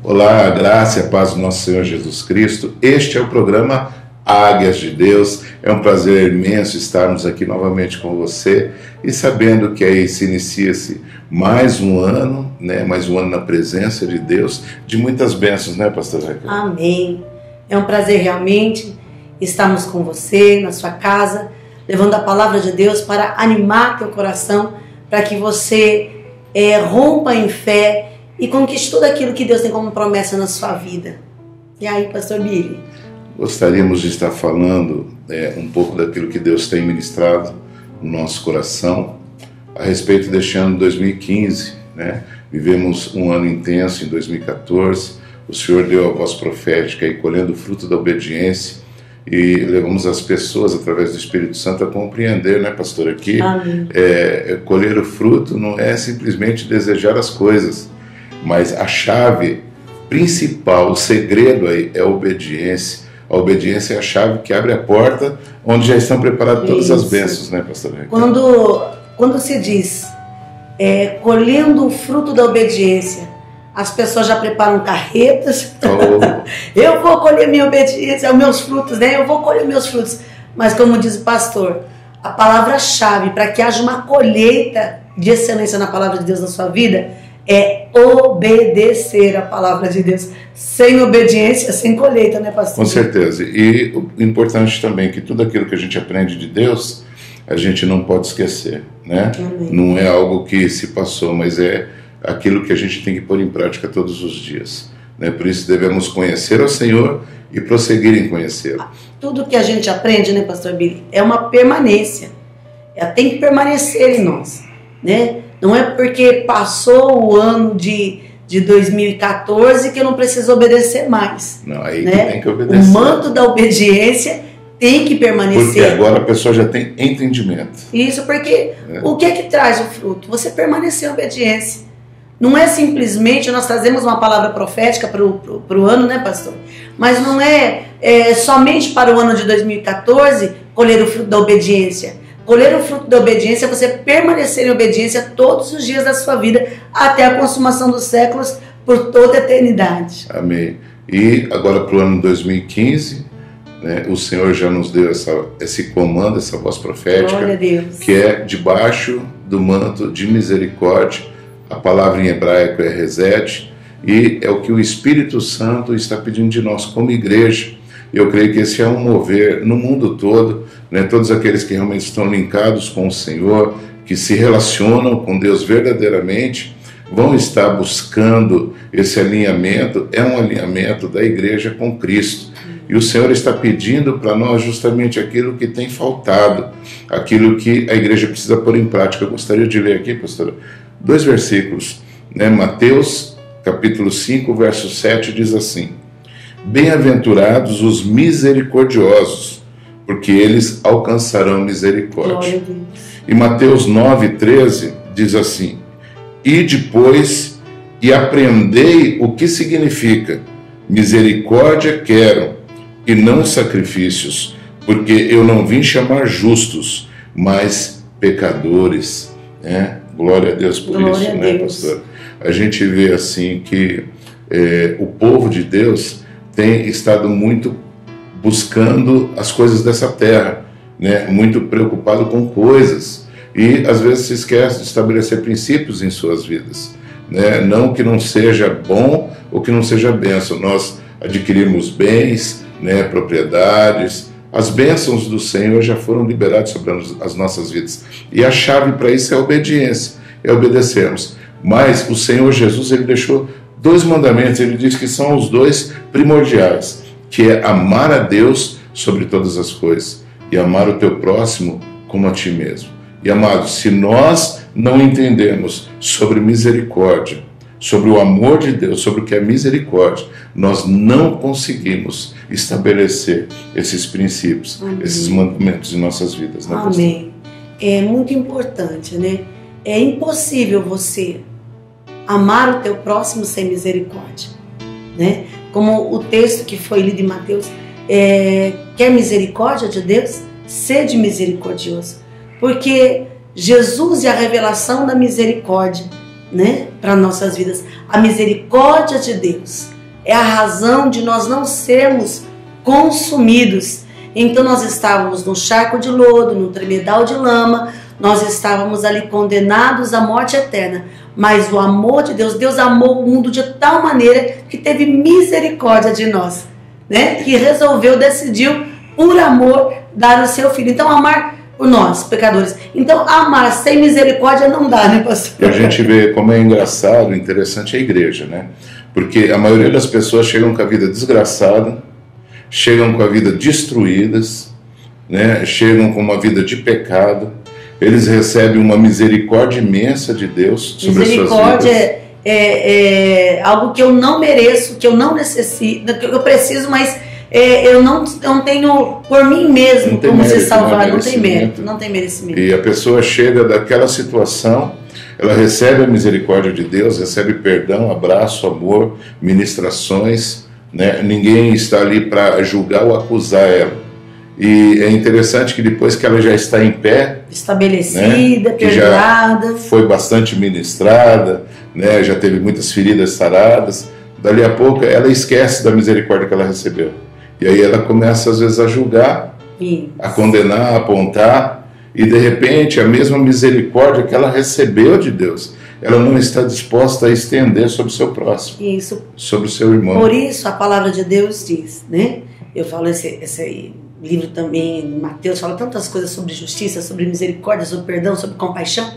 Olá, a graça e a paz do nosso Senhor Jesus Cristo. Este é o programa Águias de Deus. É um prazer imenso estarmos aqui novamente com você e sabendo que aí se inicia-se mais um ano, né? Mais um ano na presença de Deus, de muitas bênçãos, né, pastor Raquel? Amém. É um prazer realmente estarmos com você, na sua casa, levando a palavra de Deus para animar teu coração, para que você rompa em fé e conquiste tudo aquilo que Deus tem como promessa na sua vida. E aí, pastor Billy? Gostaríamos de estar falando um pouco daquilo que Deus tem ministrado no nosso coração a respeito deste ano de 2015, né? Vivemos um ano intenso em 2014, o Senhor deu a voz profética e colhendo o fruto da obediência e levamos as pessoas através do Espírito Santo a compreender, né, pastor, aqui colher o fruto não é simplesmente desejar as coisas, mas a chave principal, o segredo aí é a obediência. A obediência é a chave que abre a porta onde já estão preparadas todas as bênçãos, né, pastor? Quando se diz colhendo o fruto da obediência, as pessoas já preparam carretas. Eu vou colher minha obediência, os meus frutos, né? Eu vou colher meus frutos. Mas como diz o pastor, a palavra-chave para que haja uma colheita de excelência na palavra de Deus na sua vida é obedecer a palavra de Deus. Sem obediência, sem colheita, né, pastor? Com certeza. E o importante também é que tudo aquilo que a gente aprende de Deus, a gente não pode esquecer, né? Amém. Não é algo que se passou, mas é aquilo que a gente tem que pôr em prática todos os dias, né? Por isso devemos conhecer o Senhor e prosseguir em conhecê-lo. Tudo que a gente aprende, né, pastor Billy, é uma permanência. Tem que permanecer em nós, né? Não é porque passou o ano de 2014 que eu não preciso obedecer mais. Não, aí né? Que tem que obedecer. O manto da obediência tem que permanecer. Porque agora a pessoa já tem entendimento. Isso, porque o que é que traz o fruto? Você permanecer em obediência. Não é simplesmente, nós trazemos uma palavra profética para o ano, né, pastor? Mas não é somente para o ano de 2014 colher o fruto da obediência. Colher o fruto da obediência é você permanecer em obediência todos os dias da sua vida, até a consumação dos séculos, por toda a eternidade. Amém. E agora para o ano 2015, né, o Senhor já nos deu esse comando, essa voz profética, glória a Deus, que é debaixo do manto de misericórdia. A palavra em hebraico é resed, e é o que o Espírito Santo está pedindo de nós como igreja. Eu creio que esse é um mover no mundo todo, né? Todos aqueles que realmente estão linkados com o Senhor, que se relacionam com Deus verdadeiramente, vão estar buscando esse alinhamento, é um alinhamento da igreja com Cristo. E o Senhor está pedindo para nós justamente aquilo que tem faltado, aquilo que a igreja precisa pôr em prática. Eu gostaria de ler aqui, pastora, 2 versículos, né? Mateus capítulo 5, verso 7 diz assim: bem-aventurados os misericordiosos, porque eles alcançarão misericórdia. E Mateus 9,13 diz assim: e depois e aprendei o que significa misericórdia quero e não sacrifícios, porque eu não vim chamar justos, mas pecadores, né? Glória a Deus por glória isso, a né, Deus. pastor? A gente vê assim que o povo de Deus tem estado muito buscando as coisas dessa terra, né? Muito preocupado com coisas e às vezes se esquece de estabelecer princípios em suas vidas, né? Não que não seja bom ou que não seja bênção. Nós adquirimos bens, né? Propriedades. As bênçãos do Senhor já foram liberadas sobre as nossas vidas. E a chave para isso é a obediência, é obedecermos. Mas o Senhor Jesus, ele deixou 2 mandamentos, ele diz que são os 2 primordiais, que é amar a Deus sobre todas as coisas e amar o teu próximo como a ti mesmo. E amados, se nós não entendemos sobre misericórdia, sobre o amor de Deus, sobre o que é misericórdia, nós não conseguimos estabelecer esses princípios, amém, esses mandamentos em nossas vidas. Né, amém. É muito importante, né? É impossível você amar o teu próximo sem misericórdia, né? Como o texto que foi lido em Mateus, quer misericórdia de Deus? Sede misericordioso, porque Jesus é a revelação da misericórdia, né, para nossas vidas. A misericórdia de Deus é a razão de nós não sermos consumidos. Então nós estávamos num charco de lodo, num tremedal de lama, nós estávamos ali condenados à morte eterna. Mas o amor de Deus, Deus amou o mundo de tal maneira que teve misericórdia de nós, né? Que resolveu, decidiu, por amor, dar o seu Filho. Então amar por nós, pecadores. Então amar sem misericórdia não dá, né, pastor? E a gente vê como é engraçado, interessante a igreja, né? Porque a maioria das pessoas chegam com a vida desgraçada, chegam com a vida destruídas, né? Chegam com uma vida de pecado. Eles recebem uma misericórdia imensa de Deus sobre as suas vidas. Misericórdia é algo que eu não mereço, que eu não necessito, que eu preciso, mas eu não tenho por mim mesmo como se salvar. Não tem mérito, não tem merecimento. E a pessoa chega daquela situação, ela recebe a misericórdia de Deus, recebe perdão, abraço, amor, ministrações, né? Ninguém está ali para julgar ou acusar ela. E é interessante que depois que ela já está em pé, estabelecida, né, perdoada, já foi bastante ministrada, né, já teve muitas feridas saradas, dali a pouco ela esquece da misericórdia que ela recebeu. E aí ela começa às vezes a julgar, a condenar, a apontar, e de repente a mesma misericórdia que ela recebeu de Deus, ela não está disposta a estender sobre o seu próximo, sobre o seu irmão. Por isso a palavra de Deus diz, né? Eu falo esse livro também, Mateus, fala tantas coisas sobre justiça, sobre misericórdia, sobre perdão, sobre compaixão,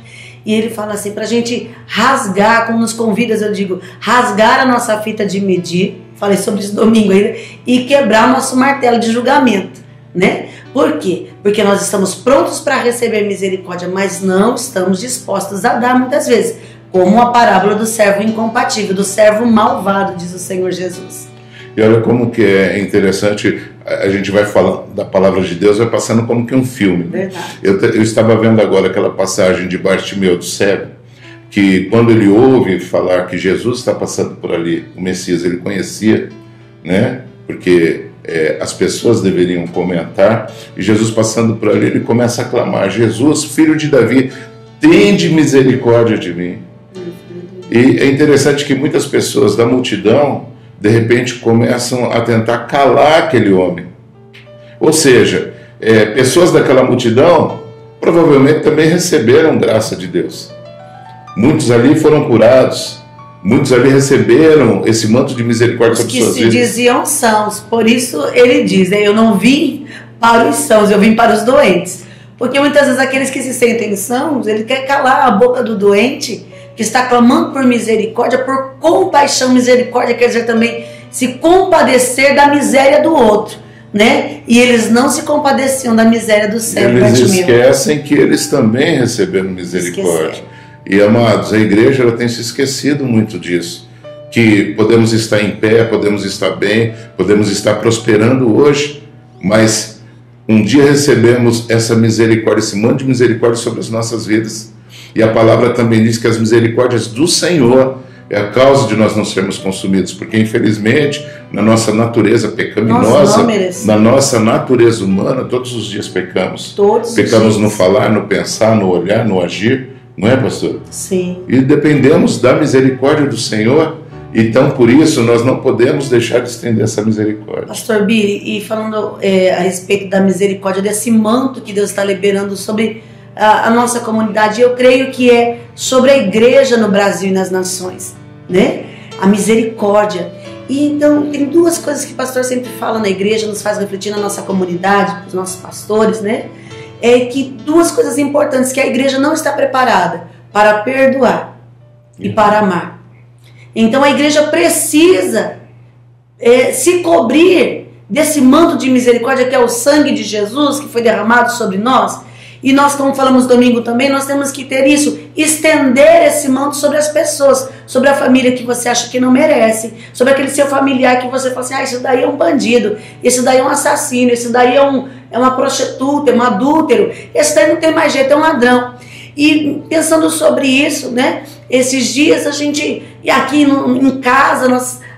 e ele fala assim, pra gente rasgar, como nos convidas, eu digo, rasgar a nossa fita de medir, falei sobre isso domingo ainda, e quebrar o nosso martelo de julgamento, né? Por quê? Porque nós estamos prontos para receber misericórdia, mas não estamos dispostos a dar muitas vezes, como a parábola do servo incompatível, do servo malvado, diz o Senhor Jesus. E olha como que é interessante, a gente vai falando da palavra de Deus, vai passando como que um filme. Verdade. Eu estava vendo agora aquela passagem de Bartimeu do cego, que quando ele ouve falar que Jesus está passando por ali, o Messias, ele conhecia, né? Porque as pessoas deveriam comentar, e Jesus passando por ali, ele começa a clamar, Jesus, filho de Davi, tende misericórdia de mim. E é interessante que muitas pessoas da multidão, de repente começam a tentar calar aquele homem. Ou seja, pessoas daquela multidão provavelmente também receberam graça de Deus. Muitos ali foram curados, muitos ali receberam esse manto de misericórdia sobre suas vidas. Os que se diziam sãos, por isso ele diz, né, eu não vim para os sãos, eu vim para os doentes. Porque muitas vezes aqueles que se sentem sãos, ele quer calar a boca do doente, que está clamando por misericórdia, por compaixão. Misericórdia quer dizer também se compadecer da miséria do outro, né? E eles não se compadeciam da miséria do cego. Eles esquecem que eles também receberam misericórdia. E amados, a igreja ela tem se esquecido muito disso, que podemos estar em pé, podemos estar bem, podemos estar prosperando hoje, mas um dia recebemos essa misericórdia, esse manto de misericórdia sobre as nossas vidas. E a palavra também diz que as misericórdias do Senhor é a causa de nós não sermos consumidos, porque infelizmente na nossa natureza pecaminosa, na nossa natureza humana, todos os dias pecamos. Pecamos no falar, no pensar, no olhar, no agir, não é, pastor? Sim. E dependemos da misericórdia do Senhor, então por isso nós não podemos deixar de estender essa misericórdia. Pastor Biri, e falando a respeito da misericórdia, desse manto que Deus está liberando sobre a nossa comunidade, eu creio que é sobre a igreja no Brasil e nas nações, né? A misericórdia. E então tem duas coisas que o pastor sempre fala na igreja, nos faz refletir na nossa comunidade, os nossos pastores, né? É que duas coisas importantes, que a igreja não está preparada para perdoar e para amar. Então a igreja precisa se cobrir desse manto de misericórdia que é o sangue de Jesus que foi derramado sobre nós. E nós, como falamos domingo também, nós temos que ter isso, estender esse manto sobre as pessoas, sobre a família que você acha que não merece, sobre aquele seu familiar que você fala assim, isso daí é um bandido, isso daí é um assassino, isso daí é uma prostituta, é um adúltero, esse daí não tem mais jeito, é um ladrão. E pensando sobre isso, né, esses dias a gente, e aqui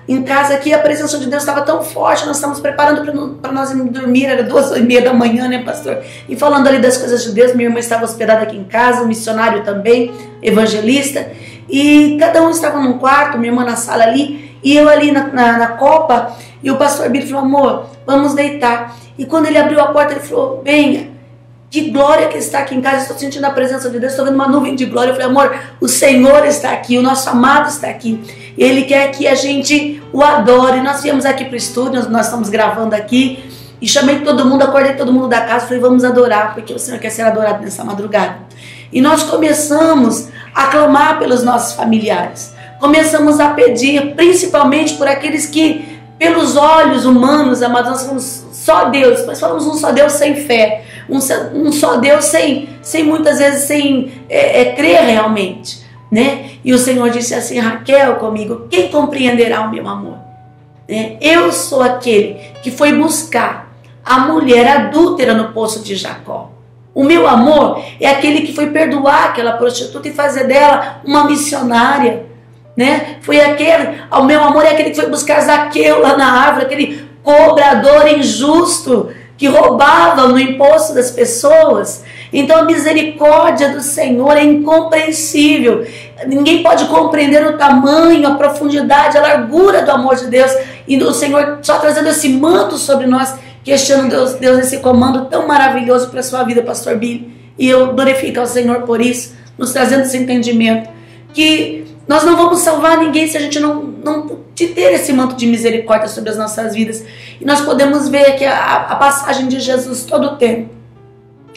em casa aqui a presença de Deus estava tão forte, nós estávamos preparando para nós irmos dormir, era 2h30 da manhã, né, pastor? E falando ali das coisas de Deus, minha irmã estava hospedada aqui em casa, um missionário também, evangelista, e cada um estava num quarto, minha irmã na sala ali, E eu ali na copa, e o pastor Billy falou, amor, vamos deitar. E quando ele abriu a porta, ele falou, venha, que glória que está aqui em casa, estou sentindo a presença de Deus, estou vendo uma nuvem de glória. Eu falei, amor, o Senhor está aqui, o nosso amado está aqui. Ele quer que a gente o adore. Nós viemos aqui para o estúdio, nós estamos gravando aqui, e chamei todo mundo, acordei todo mundo da casa, falei, vamos adorar, porque o Senhor quer ser adorado nessa madrugada. E nós começamos a clamar pelos nossos familiares. Começamos a pedir, principalmente por aqueles que, pelos olhos humanos, amados, nós falamos só Deus, nós falamos um só Deus sem fé, um só Deus sem muitas vezes, sem crer realmente, né? E o Senhor disse assim, Raquel, comigo, quem compreenderá o meu amor? Eu sou aquele que foi buscar a mulher adúltera no poço de Jacó. O meu amor é aquele que foi perdoar aquela prostituta e fazer dela uma missionária, né? O meu amor é aquele que foi buscar Zaqueu lá na árvore, aquele cobrador injusto que roubava no imposto das pessoas. Então a misericórdia do Senhor é incompreensível. Ninguém pode compreender o tamanho, a profundidade, a largura do amor de Deus. E o Senhor só trazendo esse manto sobre nós, questionando Deus esse comando tão maravilhoso para a sua vida, pastor Billy. E eu glorifico ao Senhor por isso, nos trazendo esse entendimento, que nós não vamos salvar ninguém se a gente não ter esse manto de misericórdia sobre as nossas vidas. E nós podemos ver aqui a passagem de Jesus todo o tempo.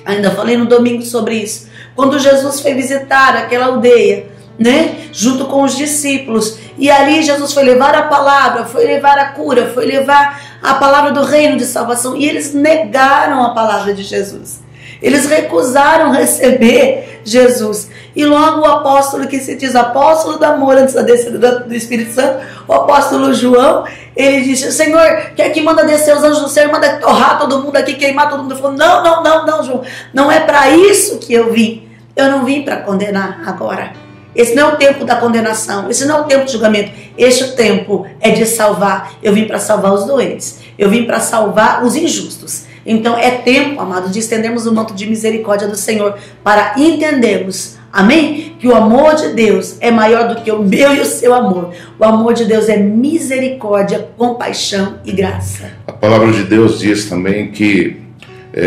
Ainda falei no domingo sobre isso. Quando Jesus foi visitar aquela aldeia, né, junto com os discípulos, e ali Jesus foi levar a palavra, foi levar a cura, foi levar a palavra do reino de salvação, e eles negaram a palavra de Jesus. Eles recusaram receber Jesus. E logo o apóstolo, que se diz apóstolo do amor antes da descida do Espírito Santo, o apóstolo João, ele disse, Senhor, quer que manda descer os anjos do céu, manda torrar todo mundo aqui, queimar todo mundo. Ele falou, não, João, não é para isso que eu vim. Eu não vim para condenar agora. Esse não é o tempo da condenação, esse não é o tempo de julgamento, este tempo é de salvar. Eu vim para salvar os doentes, eu vim para salvar os injustos. Então é tempo, amados, de estendermos o manto de misericórdia do Senhor para entendermos, amém? Que o amor de Deus é maior do que o meu e o seu amor. O amor de Deus é misericórdia, compaixão e graça. A palavra de Deus diz também que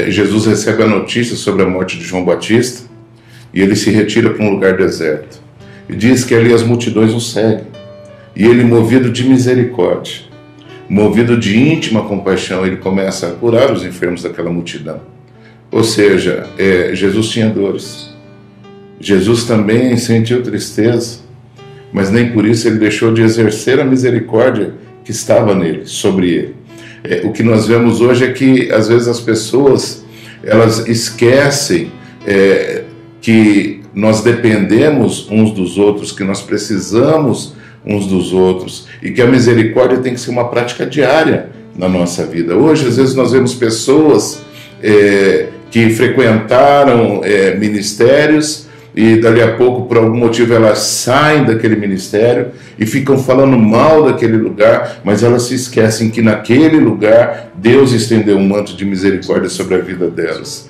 Jesus recebe a notícia sobre a morte de João Batista e ele se retira para um lugar deserto. E diz que ali as multidões o seguem. E ele, movido de misericórdia, movido de íntima compaixão, ele começa a curar os enfermos daquela multidão. Ou seja, Jesus tinha dores. Jesus também sentiu tristeza, mas nem por isso ele deixou de exercer a misericórdia que estava nele, sobre ele. O que nós vemos hoje é que, às vezes, as pessoas elas esquecem que nós dependemos uns dos outros, que nós precisamos uns dos outros, e que a misericórdia tem que ser uma prática diária na nossa vida. Hoje, às vezes, nós vemos pessoas que frequentaram ministérios e dali a pouco, por algum motivo, elas saem daquele ministério e ficam falando mal daquele lugar, mas elas se esquecem que naquele lugar Deus estendeu um manto de misericórdia sobre a vida delas.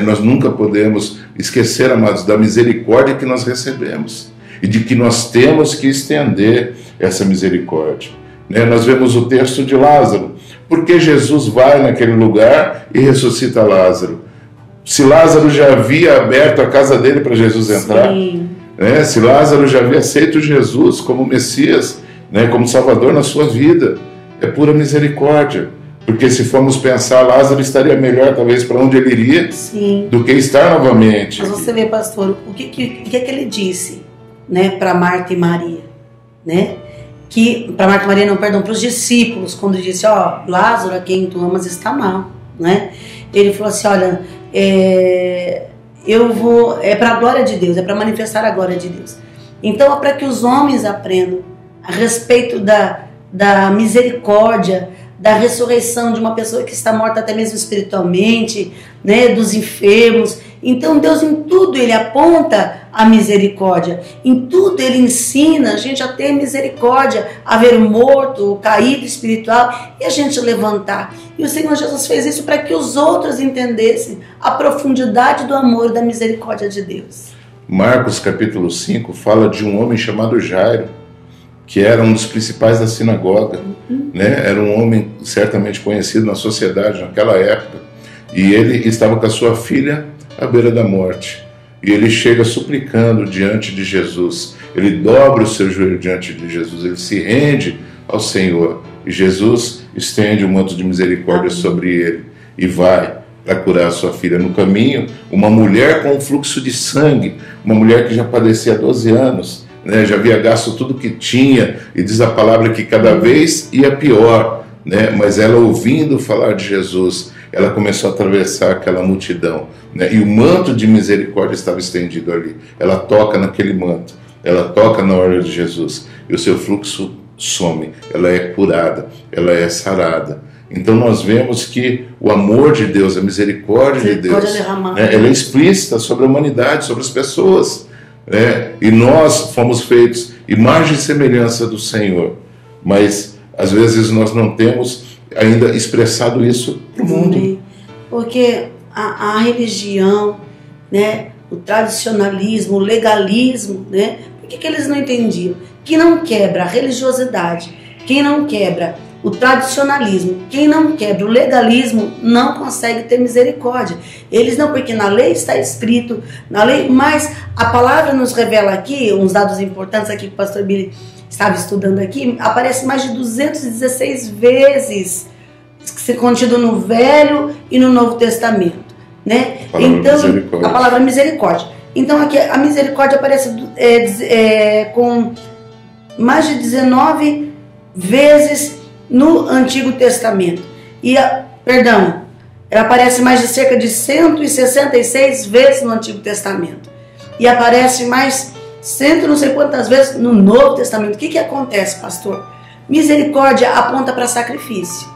Nós nunca podemos esquecer, amados, da misericórdia que nós recebemos e de que nós temos que estender essa misericórdia. Nós vemos o texto de Lázaro. Por que Jesus vai naquele lugar e ressuscita Lázaro? Se Lázaro já havia aberto a casa dele para Jesus entrar, se Lázaro já havia aceito Jesus como Messias, como Salvador na sua vida, é pura misericórdia. Porque se formos pensar, Lázaro estaria melhor talvez para onde ele iria do que estar novamente. Mas você vê, pastor, o que ele disse, para Marta e Maria, para Marta e Maria, para os discípulos, quando disse, Lázaro, a quem tu amas, está mal, Ele falou assim, olha, eu vou, é para a glória de Deus, é para manifestar a glória de Deus. Então é para que os homens aprendam a respeito da misericórdia, da ressurreição de uma pessoa que está morta até mesmo espiritualmente, dos enfermos. Então Deus em tudo Ele aponta a misericórdia, em tudo Ele ensina a gente a ter misericórdia, a ver o morto, o caído espiritual e a gente levantar. E o Senhor Jesus fez isso para que os outros entendessem a profundidade do amor e da misericórdia de Deus. Marcos capítulo 5 fala de um homem chamado Jairo, que era um dos principais da sinagoga, né? Era um homem certamente conhecido na sociedade naquela época, e ele estava com a sua filha à beira da morte. E ele chega suplicando diante de Jesus, ele dobra o seu joelho diante de Jesus, ele se rende ao Senhor, e Jesus estende o manto de misericórdia sobre ele e vai para curar a sua filha. No caminho, uma mulher com um fluxo de sangue, uma mulher que já padecia há 12 anos, né, já havia gasto tudo que tinha, e diz a palavra que cada vez ia pior, né, mas ela, ouvindo falar de Jesus, ela começou a atravessar aquela multidão, né, e o manto de misericórdia estava estendido ali. Ela toca naquele manto, ela toca na orla de Jesus, e o seu fluxo some, ela é curada, ela é sarada. Então nós vemos que o amor de Deus, a misericórdia de Deus, né, ela é explícita sobre a humanidade, sobre as pessoas, né? E nós fomos feitos imagem e semelhança do Senhor, mas às vezes nós não temos ainda expressado isso para o mundo. Porque a religião, né, o tradicionalismo, o legalismo, né, por que eles não entendiam? Que não quebra a religiosidade, quem não quebra o tradicionalismo, quem não quebra o legalismo, não consegue ter misericórdia. Eles não, porque na lei está escrito, na lei, mas a palavra nos revela aqui, uns dados importantes aqui que o pastor Billy estava estudando aqui, aparece mais de 216 vezes contido no Velho e no Novo Testamento, né? Então, a palavra misericórdia. Então aqui a misericórdia aparece com mais de 19 vezes no Antigo Testamento. Ela aparece mais de cerca de 166 vezes no Antigo Testamento. E aparece mais não sei quantas vezes no Novo Testamento. O que acontece, pastor? Misericórdia aponta para sacrifício.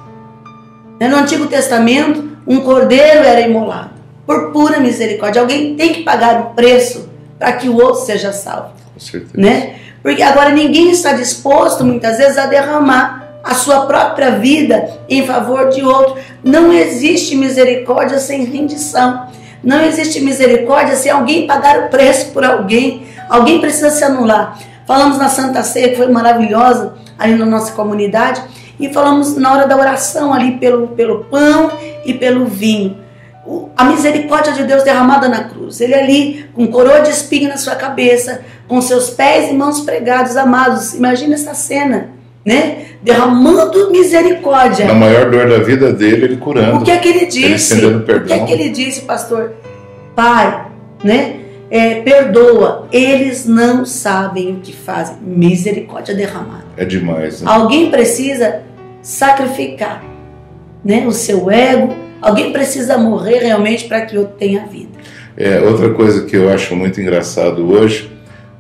No Antigo Testamento, um cordeiro era imolado por pura misericórdia. Alguém tem que pagar um preço para que o outro seja salvo. Com certeza. Né? Porque agora ninguém está disposto, muitas vezes, a derramar a sua própria vida em favor de outro. Não existe misericórdia sem rendição. Não existe misericórdia sem alguém pagar o preço por alguém. Alguém precisa se anular. Falamos na Santa Ceia, que foi maravilhosa, ali na nossa comunidade, e falamos na hora da oração ali pelo pão e pelo vinho. A misericórdia de Deus derramada na cruz. Ele ali, com coroa de espinho na sua cabeça, com seus pés e mãos pregados, amados. Imagina essa cena, né? Derramando misericórdia. Na maior dor da vida dele, ele curando. O que é que ele disse? Ele estendendo perdão. O que é que ele disse, pastor? Pai, né? Perdoa, eles não sabem o que fazem. Misericórdia derramada. É demais, né? Alguém precisa sacrificar, né, o seu ego. Alguém precisa morrer realmente para que eu tenha vida. Outra coisa que eu acho muito engraçado hoje,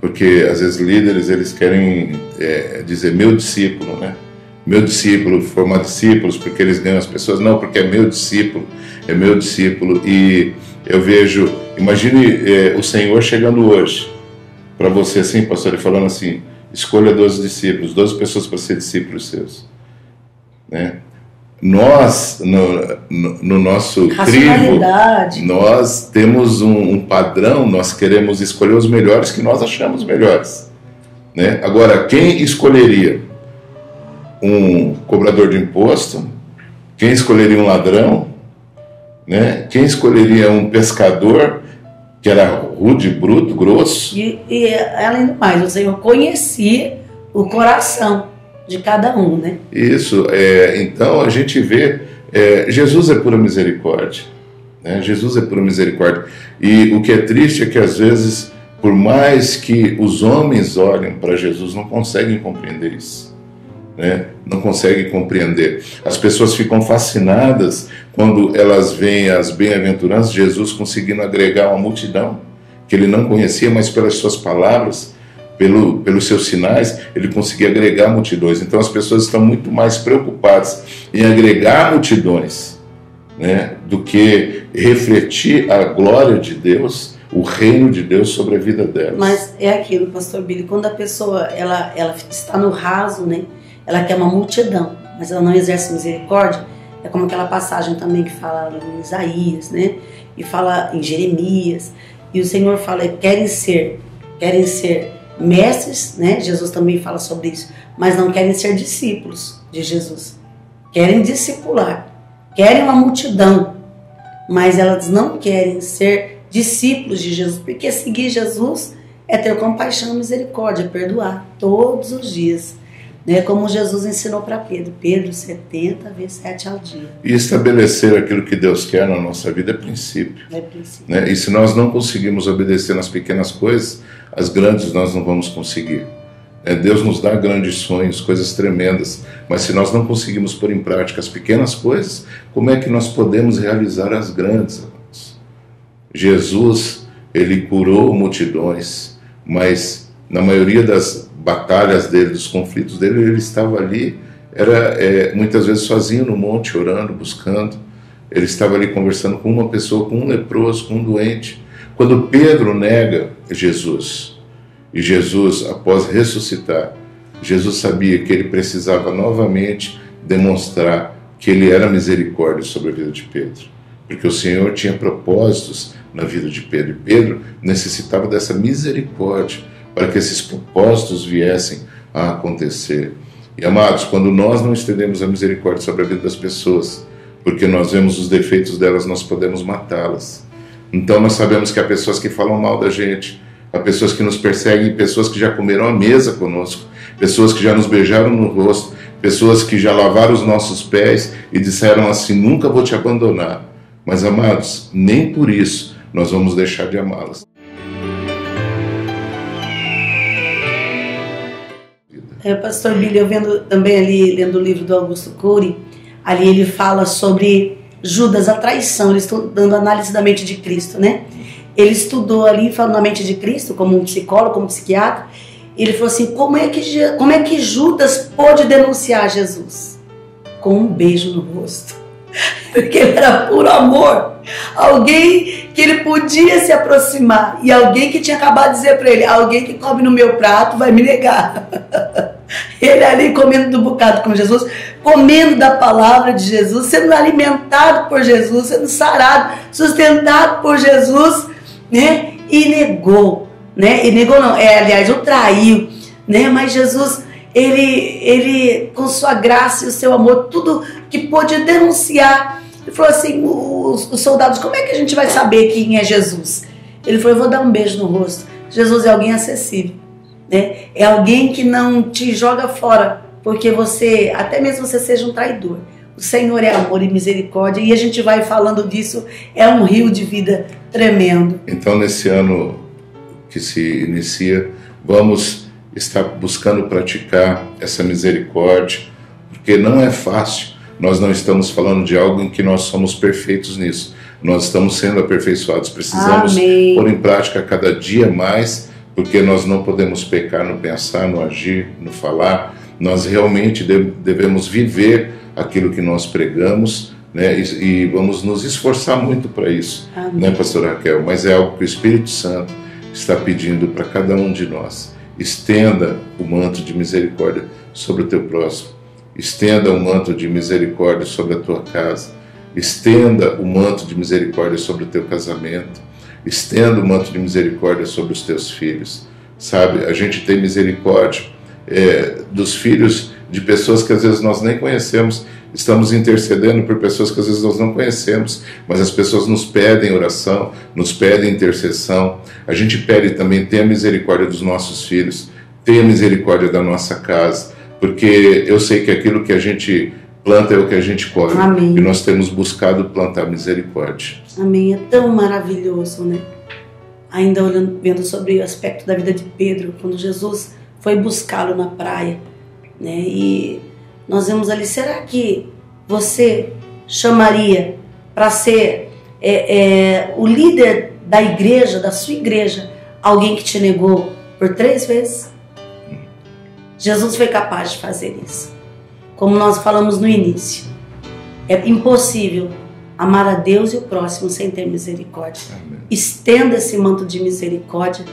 porque às vezes líderes eles querem dizer meu discípulo, né? Meu discípulo, formar discípulos porque eles ganham as pessoas. Não, porque é meu discípulo. E eu vejo, imagine o Senhor chegando hoje para você assim, pastor, e falando assim, escolha 12 discípulos, 12 pessoas para ser discípulos seus, né? Nós, no nosso crivo, nós temos um padrão, nós queremos escolher os melhores que nós achamos melhores, né? Agora, quem escolheria um cobrador de imposto? Quem escolheria um ladrão? Né? Quem escolheria um pescador que era rude, bruto, grosso? E além do mais, o Senhor conhecia o coração de cada um, né? Isso, então a gente vê, Jesus é pura misericórdia, né? Jesus é pura misericórdia, e o que é triste é que às vezes, por mais que os homens olhem para Jesus, não conseguem compreender isso, né? Não conseguem compreender. As pessoas ficam fascinadas quando elas veem as bem-aventuranças, Jesus conseguindo agregar uma multidão que ele não conhecia, mas pelas suas palavras, pelos seus sinais, ele conseguia agregar multidões. Então as pessoas estão muito mais preocupadas em agregar multidões, né, do que refletir a glória de Deus, o reino de Deus sobre a vida delas. Mas é aquilo, pastor Billy, quando a pessoa ela está no raso, né, ela quer uma multidão, mas ela não exerce misericórdia. É como aquela passagem também que fala em Isaías, né, e fala em Jeremias, e o Senhor fala, querem ser mestres, né? Jesus também fala sobre isso, mas não querem ser discípulos de Jesus. Querem discipular, querem uma multidão, mas elas não querem ser discípulos de Jesus, porque seguir Jesus é ter compaixão e misericórdia, perdoar todos os dias, né? Como Jesus ensinou para Pedro, 70 vezes 7 ao dia. E estabelecer aquilo que Deus quer na nossa vida é princípio. É princípio. Né? E se nós não conseguimos obedecer nas pequenas coisas, as grandes nós não vamos conseguir. Deus nos dá grandes sonhos, coisas tremendas, mas se nós não conseguimos pôr em prática as pequenas coisas, como é que nós podemos realizar as grandes? Jesus, ele curou multidões, mas na maioria das batalhas dele, dos conflitos dele, ele estava ali, muitas vezes sozinho no monte, orando, buscando. Ele estava ali conversando com uma pessoa, com um leproso, com um doente. Quando Pedro nega Jesus, e Jesus, após ressuscitar, Jesus sabia que ele precisava novamente demonstrar que ele era misericórdia sobre a vida de Pedro, porque o Senhor tinha propósitos na vida de Pedro, e Pedro necessitava dessa misericórdia para que esses propósitos viessem a acontecer. E amados, quando nós não estendemos a misericórdia sobre a vida das pessoas, porque nós vemos os defeitos delas, nós podemos matá-las. Então nós sabemos que há pessoas que falam mal da gente, há pessoas que nos perseguem, pessoas que já comeram a mesa conosco, pessoas que já nos beijaram no rosto, pessoas que já lavaram os nossos pés e disseram assim, nunca vou te abandonar. Mas amados, nem por isso nós vamos deixar de amá-las. Pastor Billy, eu vendo também ali, lendo o livro do Augusto Cury, ali ele fala sobre Judas, a traição, ele está dando análise da mente de Cristo, né? Ele estudou ali, falando na mente de Cristo, como um psicólogo, como um psiquiatra, ele falou assim, como é que Judas pôde denunciar Jesus? Com um beijo no rosto. Porque ele era puro amor. Alguém que ele podia se aproximar, e alguém que tinha acabado de dizer para ele, alguém que come no meu prato vai me negar. Ele ali comendo do bocado com Jesus, comendo da palavra de Jesus, sendo alimentado por Jesus, sendo sarado, sustentado por Jesus, né? E negou, né? E negou não, aliás, o traiu, né? Mas Jesus, ele com sua graça e o seu amor, tudo que pôde denunciar, ele falou assim, os soldados, como é que a gente vai saber quem é Jesus? Ele falou, eu vou dar um beijo no rosto. Jesus é alguém acessível, né? É alguém que não te joga fora, porque você, até mesmo você seja um traidor. O Senhor é amor e misericórdia, e a gente vai falando disso, é um rio de vida tremendo. Então, nesse ano que se inicia, vamos estar buscando praticar essa misericórdia, porque não é fácil. Nós não estamos falando de algo em que nós somos perfeitos nisso. Nós estamos sendo aperfeiçoados. Precisamos pôr em prática cada dia mais, porque nós não podemos pecar no pensar, no agir, no falar. Nós realmente devemos viver aquilo que nós pregamos, né? E vamos nos esforçar muito para isso, né, pastora Raquel? Mas é algo que o Espírito Santo está pedindo para cada um de nós. Estenda o manto de misericórdia sobre o teu próximo. Estenda o manto de misericórdia sobre a tua casa. Estenda o manto de misericórdia sobre o teu casamento. Estenda o manto de misericórdia sobre os teus filhos. Sabe, a gente tem misericórdia dos filhos de pessoas que às vezes nós nem conhecemos. Estamos intercedendo por pessoas que às vezes nós não conhecemos, mas as pessoas nos pedem oração, nos pedem intercessão. A gente pede também, tenha misericórdia dos nossos filhos, tenha misericórdia da nossa casa, porque eu sei que aquilo que a gente planta é o que a gente colhe. Amém. E nós temos buscado plantar misericórdia. Amém. É tão maravilhoso, né? Ainda vendo sobre o aspecto da vida de Pedro, quando Jesus foi buscá-lo na praia, né? E nós vemos ali, será que você chamaria para ser o líder da igreja, da sua igreja, alguém que te negou por 3 vezes? Jesus foi capaz de fazer isso. Como nós falamos no início, é impossível amar a Deus e o próximo sem ter misericórdia. Amém. Estenda esse manto de misericórdia,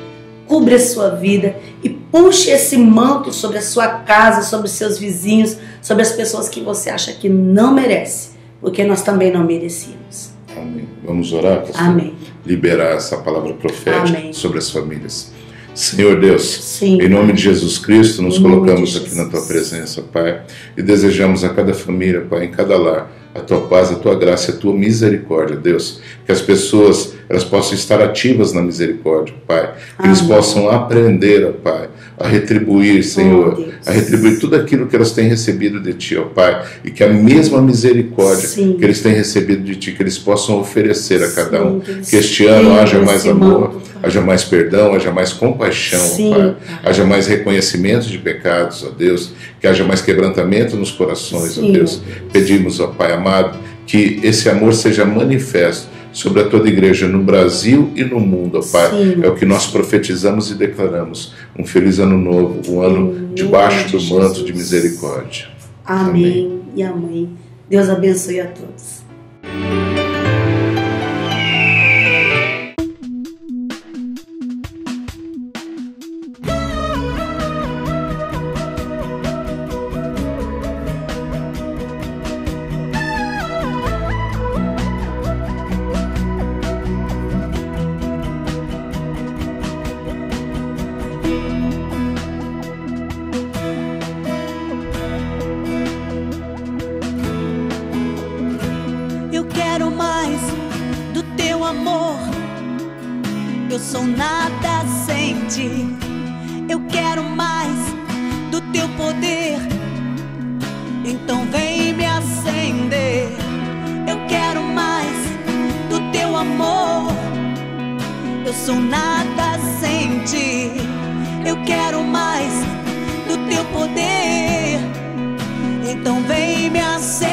cubra a sua vida e puxe esse manto sobre a sua casa, sobre os seus vizinhos, sobre as pessoas que você acha que não merece, porque nós também não merecíamos. Amém. Vamos orar, pastor? Amém. Liberar essa palavra profética. Amém. Sobre as famílias. Senhor Deus, Sim, em nome de Jesus Cristo, nos Em nome colocamos de aqui na Tua Jesus. presença, Pai, e desejamos a cada família, Pai, em cada lar, a Tua paz, a Tua graça e a Tua misericórdia, Deus. Que as pessoas elas possam estar ativas na misericórdia, Pai. Que eles Amém. possam aprender, ó Pai, a retribuir, Senhor, Deus. a retribuir tudo aquilo que elas têm recebido de Ti, ó Pai. E que a mesma misericórdia Sim. que eles têm recebido de Ti, que eles possam oferecer a cada Sim, um. que eles Que este ano tenham haja mais esse amor, manto, Pai. haja mais perdão, haja mais compaixão, ó Sim, Pai. Pai. Haja mais reconhecimento de pecados, ó Deus. Que haja mais quebrantamento nos corações, ó Sim, Deus. meu Deus. Pedimos, ó Pai amado, que esse amor seja manifesto sobre a toda igreja no Brasil e no mundo, ó Pai. Sim. É o que nós profetizamos e declaramos. Um feliz ano novo, um ano Em debaixo do nome de manto de Jesus. misericórdia. Amém e amém. Deus abençoe a todos. Eu quero mais do teu amor. Eu sou nada sem ti. Eu quero mais do teu poder. Então vem me acender. Eu quero mais do teu amor. Eu sou nada sem ti. Eu quero mais do teu poder. Então vem me acender.